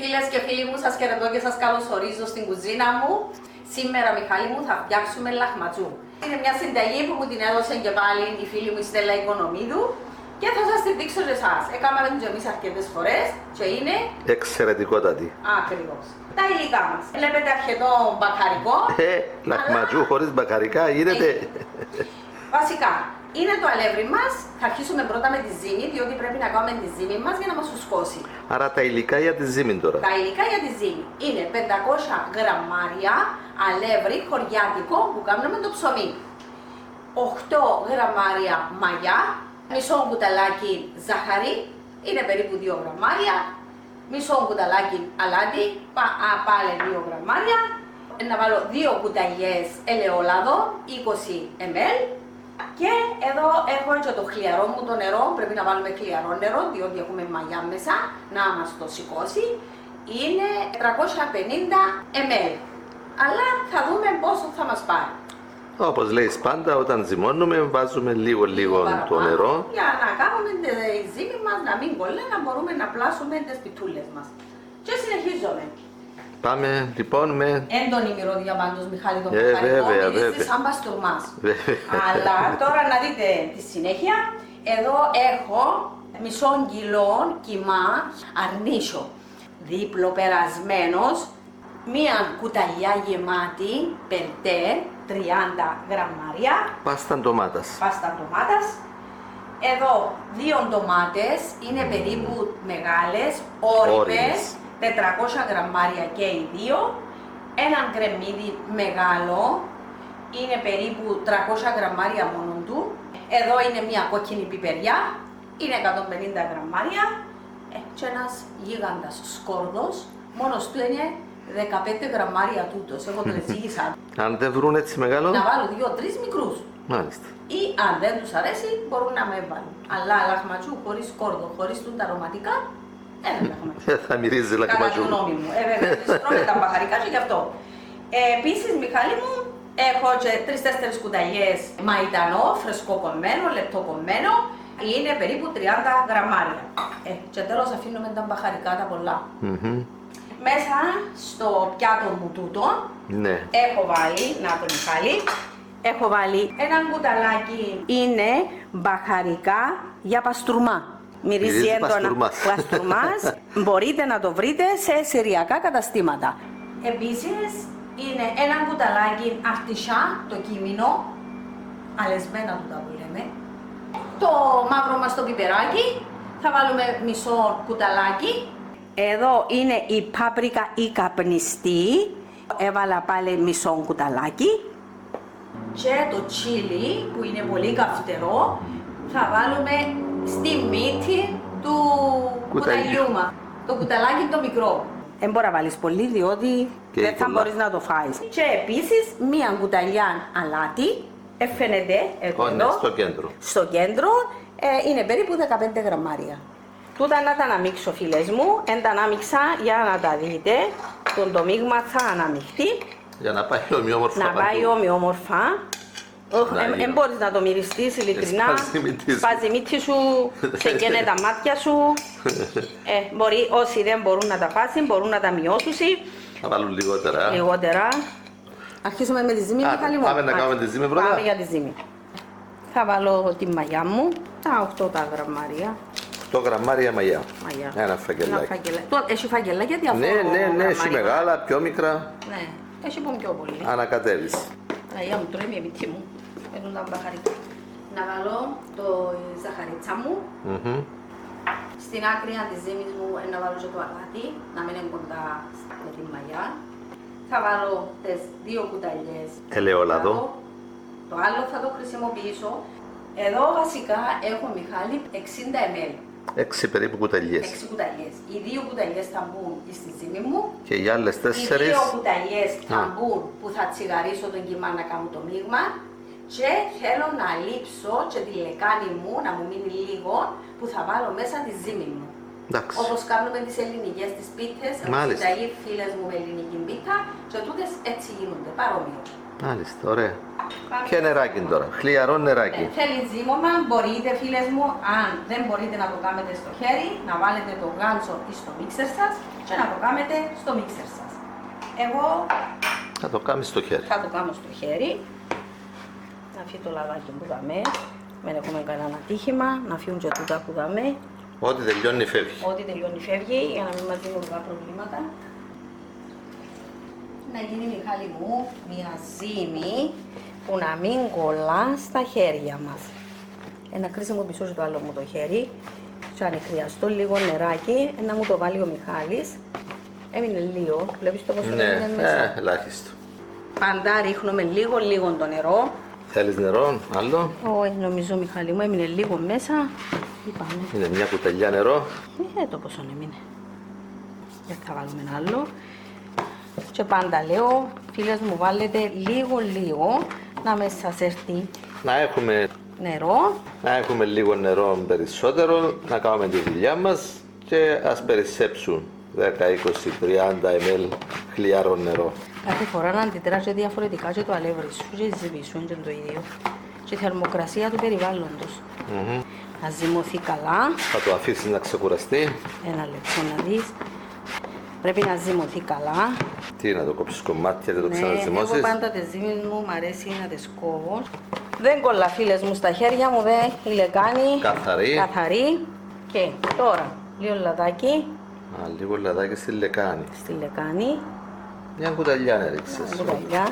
Φίλες και φίλοι μου, σας χαιρετώ και σας καλωσορίζω στην κουζίνα μου. Σήμερα, Μιχάλη μου, θα φτιάξουμε λαχματζού. Είναι μια συνταγή που μου την έδωσε και πάλι η φίλη μου η Στέλλα Οικονομίδου και θα σας την δείξω σε εσάς. Έκαναμε την και εμείς αρκετές φορές και είναι εξαιρετικότατη. Ακριβώς. Τα υλικά μας. Βλέπετε αρκετό μπακαρικό. Λαχματζού χωρίς μπακαρικά γίνεται. Βασικά, είναι το αλεύρι μας. Θα αρχίσουμε πρώτα με τη ζύμη, διότι πρέπει να κάνουμε τη ζύμη μας για να μας φουσκώσει. Άρα τα υλικά για τη ζύμη τώρα. Τα υλικά για τη ζύμη είναι 500 γραμμάρια αλεύρι χωριάτικο που κάνουμε το ψωμί. 8 γραμμάρια μαγιά, μισό κουταλάκι ζάχαρη, είναι περίπου 2 γραμμάρια, μισό κουταλάκι αλάτι, πάλι 2 γραμμάρια, να βάλω 2 κουταλιές ελαιόλαδο, 20 ml. Και εδώ έχω και το χλιαρό μου το νερό, πρέπει να βάλουμε χλιαρό νερό διότι έχουμε μαγιά μέσα να μας το σηκώσει. Είναι 350 ml, αλλά θα δούμε πόσο θα μας πάρει. Όπως λέει πάντα, όταν ζυμώνουμε βάζουμε λίγο το νερό. Για να κάνουμε τη ζύμη μας να μην κολλάει, να μπορούμε να πλάσουμε τις πιτούλες μας. Και συνεχίζουμε. Πάμε λοιπόν με... Έντονη μυρωδιά πάντως, Μιχάλη, το μπακαρικό, μυρίζει σαν παστούρμας. Αλλά τώρα να δείτε τη συνέχεια, εδώ έχω μισό κιλό κιμά αρνίσιο, δίπλο περασμένος, μία κουταλιά γεμάτη περτέ, 30 γραμμάρια. Πάστα ντομάτας. Πάστα ντομάτας. Εδώ 2 ντομάτες, είναι περίπου μεγάλες, όριμες. 400 γραμμάρια και οι 2, έναν κρεμμύδι μεγάλο, είναι περίπου 300 γραμμάρια μόνο του, εδώ είναι μια κόκκινη πιπεριά, είναι 150 γραμμάρια και ένας γίγαντας σκόρδος, μόνος του είναι 15 γραμμάρια τούτος, εγώ τον εξήγησα. Αν δεν βρουν έτσι μεγάλο, να βάλω 2-3 μικρούς. Μάλιστα. Ή αν δεν τους αρέσει μπορούν να με βάλουν. Αλλά λαχματζού χωρίς σκόρδο, χωρίς τα αρωματικά, θα μυρίζει λαχματζού. Κατά τη γνώμη μου. Βέβαια, τρώμε τα μπαχαρικά και γι' αυτό. Επίσης, Μιχάλη μου, έχω και 3-4 κουταλιές μαϊντανό, φρεσκό κομμένο, λεπτό κομμένο. Είναι περίπου 30 γραμμάρια. Και τέλος αφήνουμε τα μπαχαρικά τα πολλά. Μέσα στο πιάτο μου τούτο, έχω βάλει, να το Μιχάλη, έχω βάλει ένα κουταλάκι, είναι μπαχαρικά για παστούρμα. Μυρίζει έντονα παστούρμας, μπορείτε να το βρείτε σε συριακά καταστήματα. Επίσης είναι ένα κουταλάκι αρτισά, το κίμινο, αλεσμένα του τα που λέμε. Το μαύρο μας το πιπεράκι, θα βάλουμε μισό κουταλάκι. Εδώ είναι η πάπρικα η καπνιστή, έβαλα πάλι μισό κουταλάκι. Και το τσίλι που είναι πολύ καυτερό, θα βάλουμε στη μύτη του κουταλιού μας. Το κουταλάκι το μικρό. Δεν μπορεί να βάλεις πολύ διότι δεν θα μπορείς να το φάεις. Και επίσης μία κουταλιά αλάτι, φαίνεται εδώ, στο κέντρο, είναι περίπου 15 γραμμάρια. Τούτα να τα αναμίξω, φίλες μου, εν τα ανάμιξα για να τα δείτε. Το μείγμα θα αναμιχτεί. Για να πάει ομοιόμορφα. Να πάει ομοιόμορφα. Δεν μπορείς να το μυριστείς ειλικρινά, σπάζει η μύτη σου, σε καίνε τα μάτια σου. Όσοι δεν μπορούν να τα φάσουν, μπορούν να τα μειώσουν. Θα βάλουν λιγότερα. Λιγότερα. Αρχίσουμε με τη ζύμη, Μιχάλη μου. Πάμε να κάνουμε τη ζύμη πρώτα. Πάμε για τη ζύμη. Θα βάλω τη μαγιά μου, τα 8 τα γραμμάρια. 8 γραμμάρια μαγιά. Ένα φαγγελάκι. Έχει φαγγελάκια διαφορά. Ναι, έχει μεγάλα, πιο μικρά. Ναι, έχει πω πιο πολύ. Ανακατεύεις. Αγία μου, τρώει μια μύτη μου. Παίρνουν τα μπαχαρικά. Να βάλω το ζαχαρίτσα μου. Στην άκρη της ζύμης μου να βάλω και το αλάτι, να μην είναι κοντά με τη μαγιά. Θα βάλω τις 2 κουταλιές ελαιόλαδο. Το άλλο θα το χρησιμοποιήσω. Εδώ βασικά έχω, Μιχάλη, 60 ml. 6 περίπου κουταλιές. 6 κουταλιές. Οι 2 κουταλιές θα μπουν στη ζύμη μου. Και οι άλλες 4. Οι 2 κουταλιές θα μπουν που θα τσιγαρίσω τον κιμά να κάνω το μείγμα. Και θέλω να λείψω και τη λεκάνη μου, να μου μείνει λίγο, που θα βάλω μέσα τη ζύμη μου. Όπως κάνουμε τις ελληνικές τις πίτες, οι φίλες μου με ελληνική πίτα, και τούτες έτσι γίνονται, παρόμοιο. Μάλιστα, ωραία. Και νεράκι τώρα, χλιαρό νεράκι. Θέλει ζύμωμα, μπορείτε φίλες μου, αν δεν μπορείτε να το κάνετε στο χέρι, να βάλετε το γάλτσο στο μίξερ σας και να το κάνετε στο μίξερ σας. Εγώ Θα το κάνεις στο χέρι. θα το κάνω στο χέρι. Να φύγει το λαδάκι που δάμε, μην έχουμε κανένα ατύχημα, να φύγουν και τούτα που δάμε. Ό,τι τελειώνει φεύγει. Ό,τι τελειώνει φεύγει, για να μην μας δημιουργά προβλήματα. Να γίνει, Μιχάλη μου, μια ζύμη που να μην κολλά στα χέρια μας. Ένα κρίσιμο πίσω στο άλλο μου το χέρι. Και αν χρειαστώ λίγο νεράκι, να μου το βάλει ο Μιχάλης. Έμεινε λίγο, βλέπεις το πόσο έμεινε μέσα. Ναι, ελάχιστο. Πάντα ρίχνουμε λίγο το νερό. Θέλεις νερό, άλλο. Όχι, νομίζω, Μιχάλη μου, έμεινε λίγο μέσα. Είπαμε. Είναι μια κουταλιά νερό. Το πόσο έμεινε. Δεν θα βάλουμε ένα άλλο. Και πάντα λέω, φίλες μου, βάλετε λίγο να μέσα σας έρθει Να έχουμε νερό. λίγο νερό περισσότερο, να κάνουμε τη δουλειά μας και ας περισσέψουν 10, 20, 30 ml χλιαρό νερό. Κάθε φορά να αντιδράσει διαφορετικά και το αλεύρι σου και η ζύμη σου είναι το ίδιο. Και η θερμοκρασία του περιβάλλοντος. Να ζυμωθεί καλά. Θα το αφήσεις να ξεκουραστεί. Ένα λεπτό να δεις. Πρέπει να ζυμωθεί καλά. Τι, να το κόψεις κομμάτια και το Εγώ ξαναζυμώσεις. πάντα τις ζύμες μου αρέσει να τις κόβω. Δεν κολλά, φίλες μου, στα χέρια μου, η λεκάνη. Καθαρή. Και τώρα, λίγο λαδάκι Λίγο λαδάκι στη λεκάνη. στη λεκάνη. Μια κουταλιά να ρίξεις. Κουταλιά.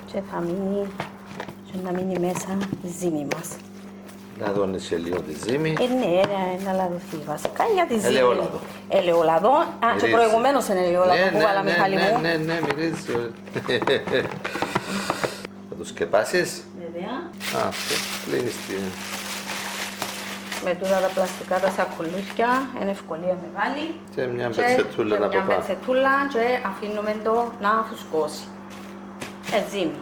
Και θα μείνει, και να μείνει μέσα η ζύμη μας. Λαδώνεις και λίγο τη ζύμη. Ναι, να λαδωθεί βασικά για τη ζύμη. Ελαιόλαδο. Ελαιόλαδο. Και Μυρίζει. προηγουμένως είναι ελαιόλαδο που βάλα, Μιχάλη μου. Ναι, μυρίζει. Θα το σκεπάσεις. Βέβαια. Αυτό, κλείνεις την... Με τούτα τα πλαστικά τα σακουλούθια, είναι ευκολία μεγάλη. Και μια πετσετούλα από Μια πάνω. πετσετούλα και αφήνουμε το να φουσκώσει. Ζύμη.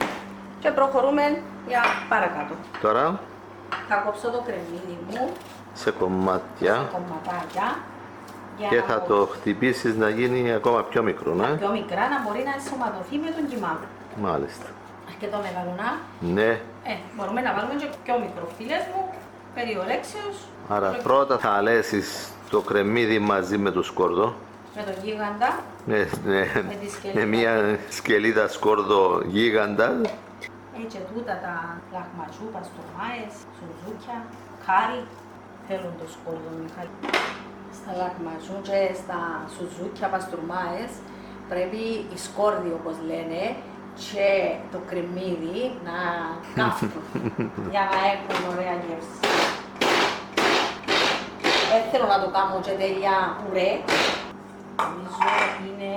Και προχωρούμε για παρακάτω. Τώρα Θα κόψω το κρεμμύδι μου σε κομμάτια κομματάκια για και να θα το χτυπήσεις να γίνει ακόμα πιο μικρό, ναι. πιο μικρά να μπορεί να ενσωματωθεί με τον κιμά. Μάλιστα. Αρκετό μεγάλο να. Ναι. Μπορούμε να βάλουμε και πιο μικρό, φίλες μου, περιορέξεως. Άρα πρώτα θα αλέσεις το κρεμμύδι μαζί με το σκόρδο. Με τον γίγαντα. Ναι, τη σκελίδα. με μια σκελίδα σκόρδο γίγαντα. Έτσι τούτα τα λαχματσού, παστορμάες, σουζούκια, χάρι. Θέλουν το σκόρδο, Μιχάλη. Στα λαχματσού και στα σουζούκια, παστορμάες πρέπει οι σκόρδοι, όπως λένε, και το κρεμμύδι να κάφτουν για να έχουν ωραία γεύση. Δεν θέλω να το κάνω και τέλεια πουρέ. Νομίζω είναι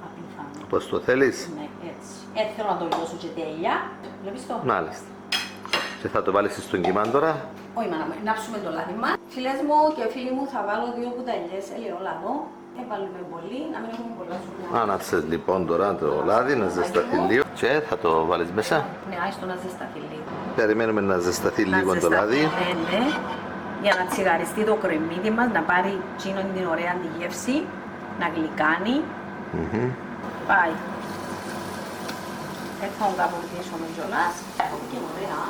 απίθανο. Πώς το θέλεις. Ναι, έτσι. Έτσι θέλω να το λιώσω και τέλεια. Βλέπεις το. Μάλιστα. Και θα το βάλεις στον κιμά τώρα. Όχι, να ψούμε το λάδι μας. Φίλες μου και φίλοι μου, θα βάλω 2 κουταλιές ελαιόλαδο. Έβαλουμε πολύ, να μην έχουμε πολλά ζουμιά. Άναψες λοιπόν τώρα το λάδι να ζεσταθεί λίγο και θα το βάλεις μέσα. Ναι, άιστο να ζεσταθεί λίγο. Περιμένουμε να ζεσταθεί λίγο το λάδι. Ναι, για να τσιγαριστεί το κρεμμύδι μας, να πάρει τσίνον την ωραία τη γεύση, να γλυκάνει. Πάει. Έρχομαι κάπου πίσω με κιόλας. Έχω και ωραία.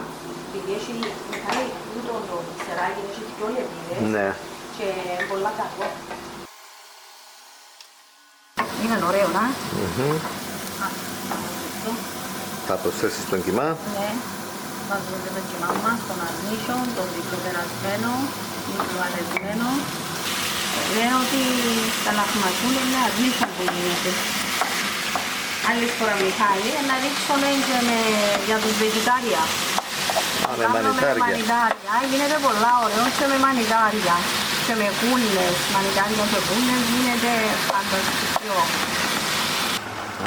Επειδή έχει Μιχάλη τούτο το ξεράκι, έχει πιο λεπίδες. Ναι. Και πολλά κακό. Είναι ωραίο, να. Θα προσθέσεις τον κιμά. Ναι. Βάζουμε και το κιμά μας, τον αρνίσιο, τον διπλοπερασμένο, μικροαλεσμένο. Λέω ότι τα λαχματζούν είναι αρνίσιο που γίνεται. Άλλη φορά, Μιχάλη, να δείξουμε και για τους βεγετάρια. Με μανιτάρια. Γίνεται πολλά ωραίο και με μανιτάρια. Και με κούλες, μανιτάρια και κούλες γίνεται φανταστικό.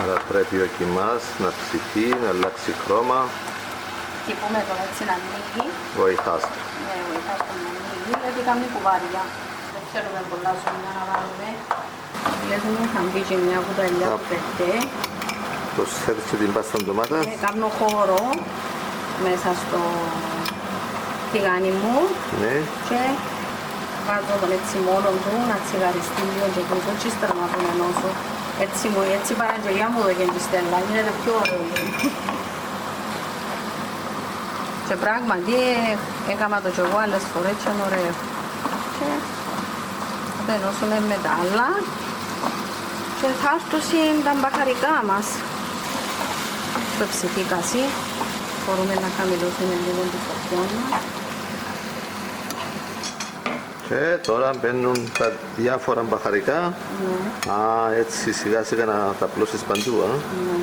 Άρα πρέπει ο κιμάς να ψηθεί, να αλλάξει χρώμα. Τι πούμε τώρα έτσι να ανοίγει. Βοηθάς το. Ναι, βοηθάς το να ανοίγει, γιατί κάνει κουβάρια. Δεν ξέρουμε πολλά ζουμιά να βάλουμε. Λες μου θα μπει και μια κουταλιά που πετέ. Προσθέτεις και την πάστα ντομάτας. Κάνω χώρο μέσα στο τηγάνι μου. Ναι. Και βάζω τον έτσι μόνο του να τσιγαριστεί λίγο και τούτο και ύστερα να τον ενώσω. Έτσι παραγγελιά μου εδώ και τη Στέλλα, γίνεται πιο ωραίο. Και πράγματι έκανα το κι εγώ άλλες φορές και είναι ωραίο. Και θα ενώσουμε με τα άλλα και θα έρθουν τα μπαχαρικά μας. Το ψηφίκασι μπορούμε να χαμηλώσουμε λίγο τη φωτιά μας. Και τώρα μπαίνουν τα διάφορα μπαχαρικά. Ναι. Α, έτσι σιγά σιγά να τα πλώσεις παντού. Ναι.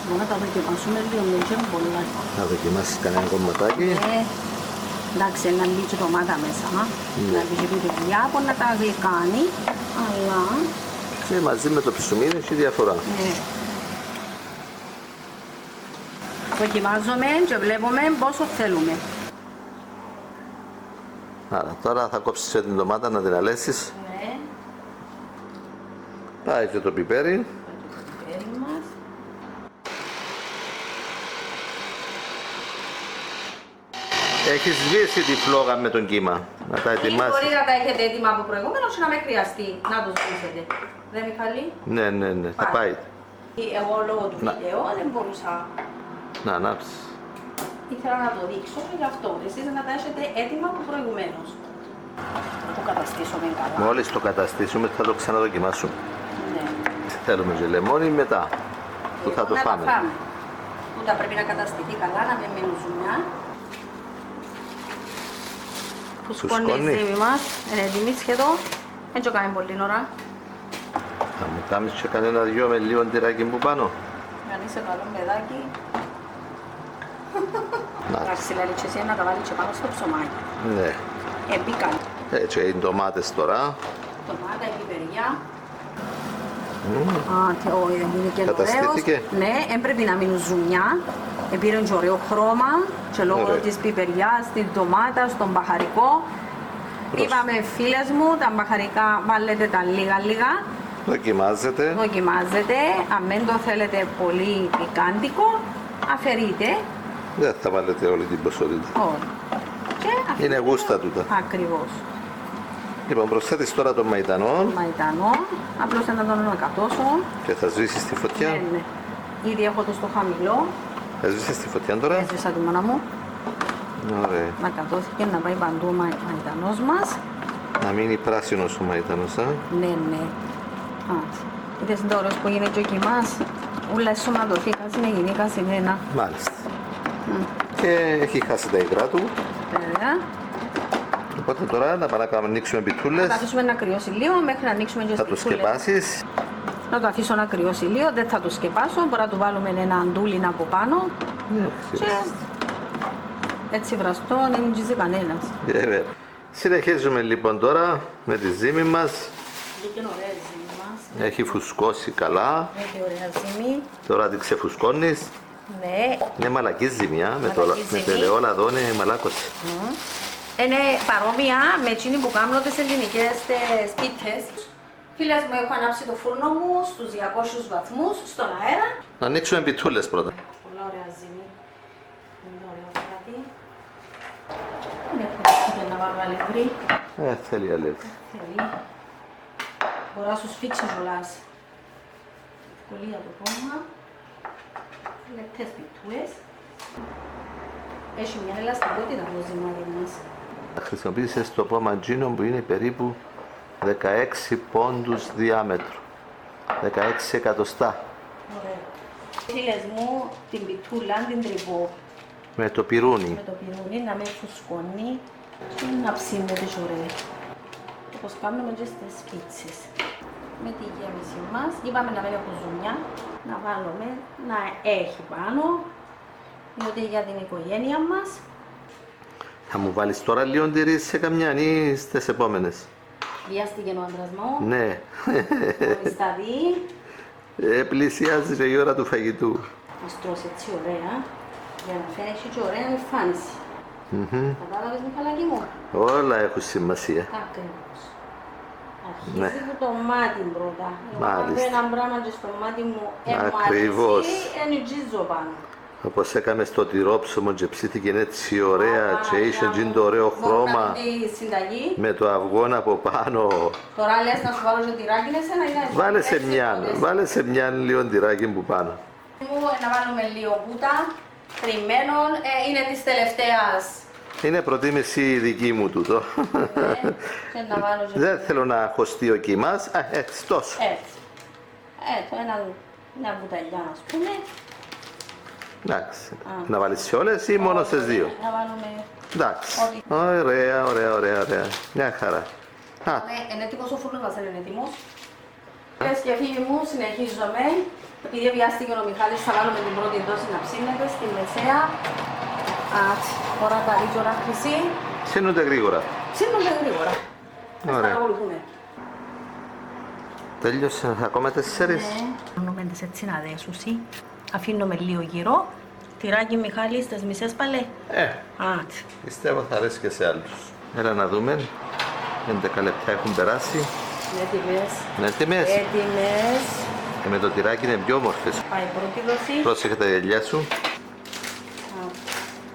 Μπορούμε να τα δοκιμάσουμε λίγο, μην ξέρουν πολλά. Να δοκιμάσεις κανένα κομματάκι. Εντάξει, ένα λίγο ντομάτα μέσα. Να βγει τη δουλειά, μπορεί να τα γλυκάνει, αλλά... Και μαζί με το ψωμί έχει διαφορά. Ναι. Δοκιμάζουμε και βλέπουμε πόσο θέλουμε. Άρα τώρα θα κόψεις την ντομάτα να την αλέσεις. Ναι. Πάει και το πιπέρι. Έχεις σβήσει τη φλόγα με τον κύμα. Να τα ετοιμάσεις. Μπορεί να τα έχετε έτοιμα από προηγούμενος να με χρειαστεί να το σβήσετε. Δεν Μιχαλή? Ναι, θα πάει. Εγώ λόγω του βίντεο δεν μπορούσα. Να ανάψεις. Ήθελα να το δείξω γι' αυτό. Εσείς να τα έχετε έτοιμα από προηγουμένως. Να το καταστήσουμε καλά. Μόλις το καταστήσουμε θα το ξαναδοκιμάσουμε. Ναι. Θέλουμε και λεμόνι μετά που θα το Να φάμε. τα φάμε. Τούτα πρέπει να καταστηθεί καλά, να μην μείνουν ζουμιά. Φουσκώνει η ζύμη μας, είναι έτοιμη σχεδόν. Δεν το κάνει πολύ ώρα. Θα μου κάνεις και κανένα δυο με λίγο τυράκι που πάνω. Αν είσαι καλό παιδάκι. Να. Εντάξει, δηλαδή και εσύ να τα βάλεις και πάνω στο ψωμάκι. Ναι. Μπήκαν. Έτσι οι ντομάτες τώρα. Ντομάτα, η πιπεριά. Είναι και Καταστήθηκε. ωραίος. Ναι, έπρεπε να μείνουν ζουμιά. Πήρε και ωραίο χρώμα και λόγω Ωραία. της πιπεριάς, της ντομάτας, στον μπαχαρικό. Είπαμε φίλες μου, τα μπαχαρικά βάλετε τα λίγα. Δοκιμάζετε. Δοκιμάζετε. Αν δεν το θέλετε πολύ πικάντικο, αφαιρείτε. Δεν θα βάλετε όλη την ποσότητα. Όχι. Και Είναι γούστα τούτα. Ακριβώς. Λοιπόν, προσθέτεις τώρα τον μαϊτανό Μαϊτανό, απλώς να τον ανακατώσω. και θα σβήσεις τη φωτιά. Ναι. Ήδη έχω το στο χαμηλό. Έσβησες τη φωτιά τώρα. Έσβησα τη μάνα μου. Ωραία. Να κατώθηκε να πάει παντού ο μαϊτανός μας. Να μείνει πράσινος ο μαϊτανός, α. Ναι. Είδες είναι ωραίος που γίνεται ο κοιμάς. Ούλα σωματωθήκα, είναι γυναίκα συνένα. Μάλιστα. Και έχει χάσει τα υγρά του. Βέβαια. Οπότε τώρα να πάμε να ανοίξουμε Θα πιτούλες. το αφήσουμε να κρυώσει λίγο μέχρι να ανοίξουμε και Θα το σπιτούλες. σκεπάσεις. Να το αφήσω να κρυώσει λίγο, δεν θα το σκεπάσω. Μπορεί να του βάλουμε ένα αντούλιν από πάνω. Και έτσι βραστό, δεν γίζει κανένας. Βέβαια. Συνεχίζουμε λοιπόν τώρα με τη ζύμη μας. Είναι ωραία η ζύμη μας. Έχει φουσκώσει καλά. Έχει ωραία ζύμη. Τώρα την ξεφουσκώνεις. Ναι. Είναι μαλακή ζύμια. Με Μαλακή το ζύμη. ελαιόλαδο είναι μαλάκωση. Είναι παρόμοια με εκείνη που κάνουν τις ελληνικές σπίτες. Φίλες μου, έχω ανάψει το φούρνο μου στους 200 βαθμούς στον αέρα. Να ανοίξουμε πιτούλες πρώτα. Πολύ ωραία ζύμη. Είναι ωραίο κάτι. Δεν έχω να βάλω αλεύρι. Θέλει αλεύρι. Θέλει. Μπορώ να σου σφίξει κιόλας. Ευκολία το κόμμα. Λεπτές πιτούες. Έχει μια ελαστικότητα το ζυμάδι μας. Χρησιμοποίησες το πομαντζίνο που είναι περίπου 16 πόντους διάμετρο. 16 εκατοστά. Ωραία. Φίλες μου, την πιτούλα την τριβώ Με το πυρούνι. με το πυρούνι να με φουσκώνει και να ψήνεται και ωραία. Όπως κάνουμε και στις πίτσες. Με τη γέμιση μας, είπαμε να μην έχω ζουμιά, να βάλουμε να έχει πάνω, διότι για την οικογένεια μας. Θα μου βάλεις τώρα λίγο τυρί σε καμιά ή στις επόμενες. Βιάστηκε ο άντρας μου, Ναι. χωρίς τα δει, Πλησιάζει και η ώρα του φαγητού. να στρώσει έτσι ωραία, για να φέρει και ωραία εμφάνιση. Κατάλαβες Μιχαλάκη μου? Όλα έχουν σημασία. Ακριβώς. Ναι. Αρχίζει που το μάτι πρώτα. Μάλιστα. Εγώ ένα πράγμα και στο μάτι μου Ακριβώς. ενιτζίζω πάνω. Όπως έκαμε στο τυρόψωμο και ψήθηκε έτσι ωραία και είχε εκείνο το ωραίο Μπορώ να χρώμα κάνω τη συνταγή. με το αυγό από πάνω. Τώρα λες να σου βάλω και τυράκι εσένα ή να Βάλε σε έτσι μια, τότε. βάλε σε μια λίγο τυράκι που πάνω. Να βάλουμε λίγο κούτα. Περιμένω, είναι της τελευταίας. Είναι προτίμηση δική μου τούτο. Και να βάλω και Δεν θέλω να χωστεί ο κύμας. Έτσι, τόσο. έτσι. Μια μπουταλιά, ας πούμε. Εντάξει. Να βάλεις σε όλες ή μόνο στις δύο? Να βάλουμε... Εντάξει. Ό,τι. Ωραία. Μια χαρά. Είναι έτοιμος ο φούρνος μας, είναι έτοιμος. Φίλες και φίλοι μου, συνεχίζουμε. Επειδή βιάστηκε ο Μιχάλης, θα βάλουμε την πρώτη δόση να ψήνεται στη μεσαία. Ώρα καλή και ώρα χρυσή. Ψήνονται γρήγορα. Ψήνονται γρήγορα. Ας Ωραία. παρακολουθούμε. Τέλειωσε ακόμα 4. Κάνουμε τις έτσι να δέσουσι. Αφήνουμε λίγο γύρω. Τυράκι Μιχάλη στις μισές παλέ. Πιστεύω θα αρέσει και σε άλλους. Έλα να δούμε. 11 λεπτά έχουν περάσει. Είναι έτοιμες. Είναι έτοιμες. Έτοιμες. Και με το τυράκι είναι πιο όμορφες. Πάει η πρώτη δόση. Πρόσεχε τα γυαλιά σου.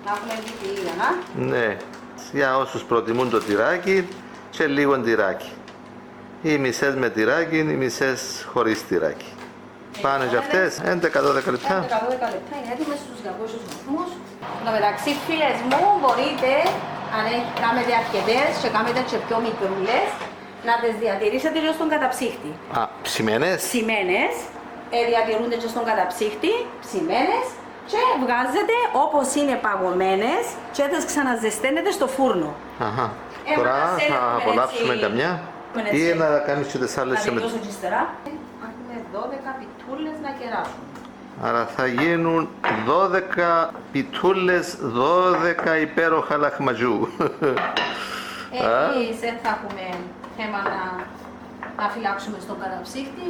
Να έχουμε δει να. Ναι. Για όσους προτιμούν το τυράκι και λίγο τυράκι. Οι μισές με τυράκι, οι μισές χωρίς τυράκι. Πάνε και αυτές 11-12 λεπτά. 11-12 λεπτά είναι έτοιμες στους 200 βαθμούς. Εν τω μεταξύ, φίλες μου, μπορείτε, αν κάνετε αρκετές και κάνετε και πιο μικρούλες, να τις διατηρήσετε και στον καταψύχτη. Ψημένες. Ψημένες, διατηρούνται και στον καταψύχτη, ψημένες, και βγάζετε όπως είναι παγωμένες και τις ξαναζεσταίνετε στο φούρνο. Αχα. Τώρα Τώρα θα απολαύσουμε έτσι, καμιά ή να κάνεις και τις άλλες Να σε με... τελειώσω και ύστερα. Έχουμε 12 πιτούλες να κεράσουμε. Άρα θα γίνουν 12 πιτούλες, 12 υπέροχα λαχματζού. Εμείς δεν θα έχουμε θέμα να φυλάξουμε στον καταψύχτη.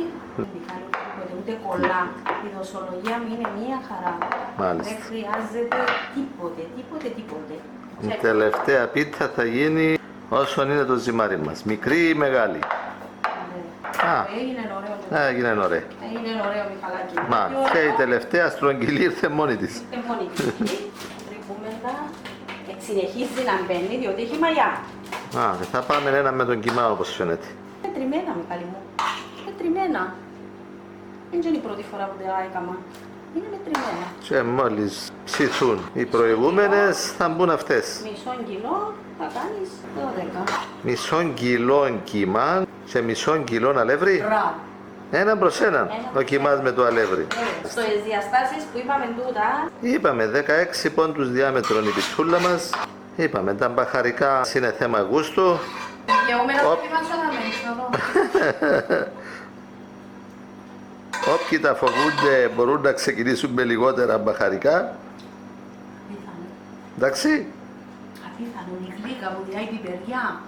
Ούτε κολλά. Η δοσολογία μου είναι μία χαρά. Μάλιστα. Δεν χρειάζεται τίποτε. Η τελευταία πίτα θα γίνει όσο είναι το ζυμάρι μας. Μικρή ή μεγάλη. Έγινε ωραίο. Έγινε ωραία. Έγινε ωραίο, Μιχαλάκη. Μα και η τελευταία στρογγυλή ήρθε μόνη της. Ήρθε μόνη της. Τρυπούμε τα. Συνεχίζει να μπαίνει διότι έχει μαλλιά. Θα πάμε ένα με τον κοιμά όπως φαίνεται. Μετρημένα, Μιχάλη μου. Μετρημένα. Δεν είναι η πρώτη φορά που τα έκανα. Είναι μετρημένα. Και μόλις ψηθούν οι προηγούμενες θα μπουν αυτές. Μισό κιλό θα κάνεις 12. Μισό κιλό κιμά και μισό κιλό αλεύρι. Μπράβο. Έναν προς έναν ο κιμάς με το αλεύρι. Στο διαστάσεις που είπαμε τούτα, Είπαμε 16 πόντους διάμετρον η πιτσούλα μας. Είπαμε τα μπαχαρικά είναι θέμα γούστου. δικαιούμενα το πήμα Όποιοι τα φοβούνται μπορούν να ξεκινήσουν με λιγότερα μπαχαρικά. Εντάξει. Απίθανο, η γλύκα που διάει πιπεριά.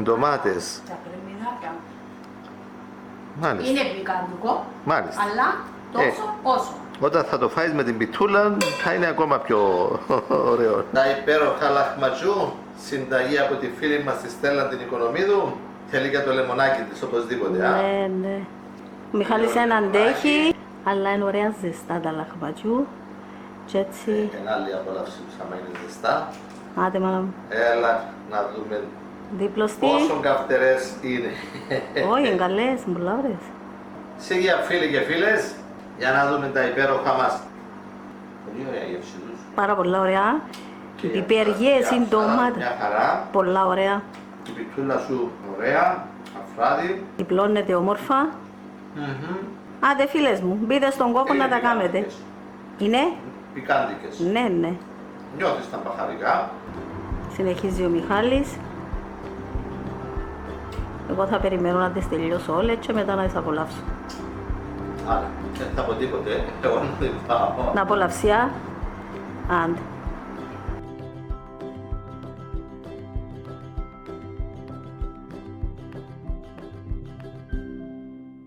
Ντομάτες. Τα πρεμιδάκια. Μάλιστα. Είναι πικαντικό, Μάλιστα. αλλά τόσο όσο. Όταν θα το φάεις με την πιτούλα θα είναι ακόμα πιο ωραίο. Τα υπέροχα λαχματζού, συνταγή από τη φίλη μας τη Στέλλα την Οικονομίδου. Θέλει και το λεμονάκι της οπωσδήποτε. Ναι. Ο Μιχάλης δεν αντέχει, αλλά είναι ωραία ζεστά τα λαχματζού. Και έτσι... Ένα άλλη απόλαυση που θα είναι ζεστά. Άντε μάνα μου. Έλα να δούμε Δίπλωστη. πόσο καυτερές είναι. Όχι, είναι καλές, είναι πολλά ωραίες. Σίγια φίλοι και φίλες, για να δούμε τα υπέροχα μας. Πολύ ωραία η γεύση τους. Πάρα πολλά ωραία. Οι πιπεριές, οι ντομάτες. Μια χαρά. Πολλά ωραία. Η πιτούλα σου ωραία, αφράδι. Διπλώνεται όμορφα. Άντε φίλες μου, μπείτε στον κόπο να τα κάνετε. Είναι? Πικάντικες. Ναι. Νιώθεις τα μπαχαρικά. Συνεχίζει ο Μιχάλης. Εγώ θα περιμένω να τις τελειώσω όλες και μετά να τις απολαύσω. Άρα, δεν θα πω τίποτε. Εγώ δεν πάω. Να απολαυσιά. Άντε.